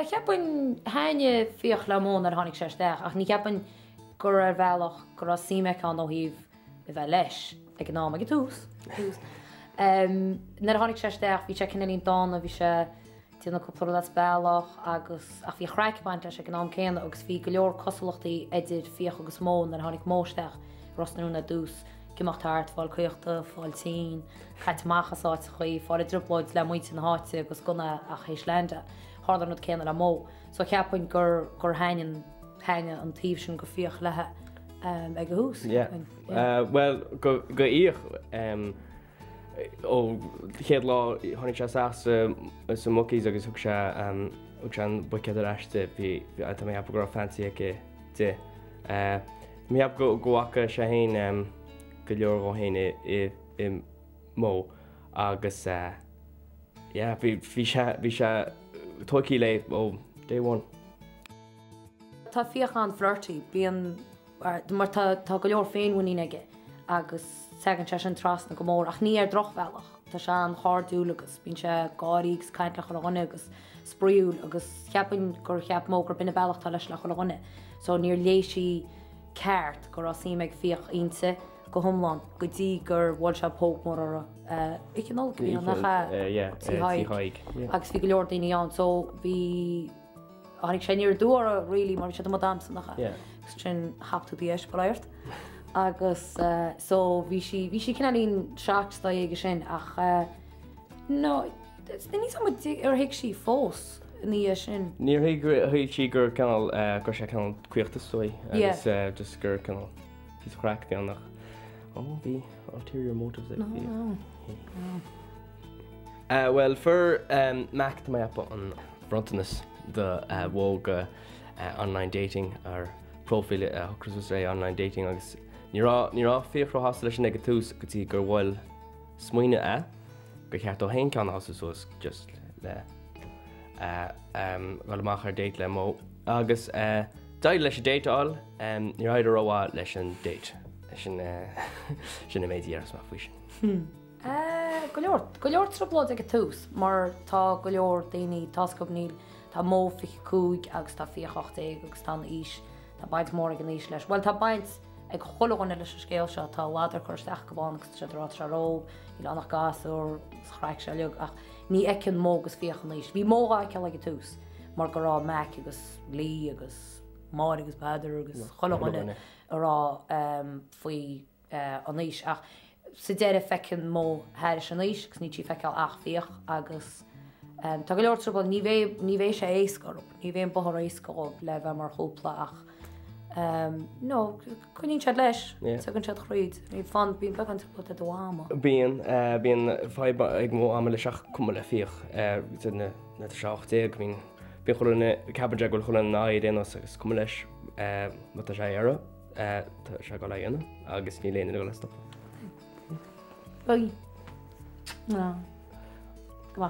Ceapan haine Fiach le Mo ar tháinig séisteach ach ní ceapan gur ar bhealach gur a símeán ó híh I bheith leis ag ná go túús. Nar tháinig séisteach bhí sé cinnaíon dána bhí sé tíanana cupúla bealach agus ach bhí chreicebaint leis ag ná céanna agus bhí go leor cosachtaí idir Fiach agus Mó nar tháinig móisteach rosnaúna dús Gilmartin fáil chuochta fáil tí caiiteachchasáid chuí fáil drupláid le muoite na háite agus gona a chééis lenda háar nó céanna le mó. So ceapain gur haine an tíomh sin go Fiach lethe ag go hús. Well go íoch ó chéad lá tháinig sé sa mucís agus thug sé an bucead eiste bhí mé heap gur fancy aici de. Mí heap gohacha sé hain go leor ó haine I mó agus bhí sé tóí le ó day one. Tá Fiach an flirty bíon mar tá go leor féinhaí aige agus tegann sé an trasna go mór ach ní ar drochbhealach. Tá se an cháú agus bín sé gáígus caiintlach chuine agus spríúil agus cheapan gur cheap mó gur bina bealach tá leis le chuine. So níor léisí ceart gur á sí meid Fiach Aonsa go thomláin go dtí gur bhil se póg mór icinál go bhí nach agus bhí go leor daoine an so bhí ag sé níor dúra rilí mar sé damsa nach sin hapú dí éispaléirt. agus so bhí si cinnaíon seach ige sin ach nó ní ar hiic sí fós ní sin. Níor thuil si gur canal gur sé canal cuiochta sói agus just gur canal hís crack annach bhí ulterior motives well fur Mac mé an frontanas de bhóga online dating ar profile Christmas Day online dating agus ní rá féoch has leis ag túús gotí gur bhfuil smuoine go cheart ó hain cean has sos just le bhilach ar date le mó agus daid leis dateáil ní idir róhá leis an date sin méidí ar má fao sin. Go leor trobláid ag túús mar tá go leor daoine tascop níl tá mó fi cúig agus tá Fiach 8 agus tá ís tá baint mór an níos leis. Well tá baint ag choáinna leis scéal seo tá láidir chuteach goháin agus será seró í annach gasú chreic se leog ach ní ecinn mógus Fiach an níos. Bhí móga ce le túús mar go rá meic agus lí agus má agus beidir agus choáine ará faoi an níos ach sa déire fecinn mó heir an níos gus ní tí feiceáil ach Fiach agus tá go leor trúbal ní bhéh sé éascar ní bhéon bothir éascáil le bheith mar chópla ach nó chunín se leis tugann se chríd í fan bíon be an trúpla doháama. Bíon fáib ag mó am le seach cum le Fiach na seachtaigh bíon chuna cabide goil chuna náid déananas agus cum leis mu sé ar tá se go lehéana agus ní léana go le stop. Bugí. No. Go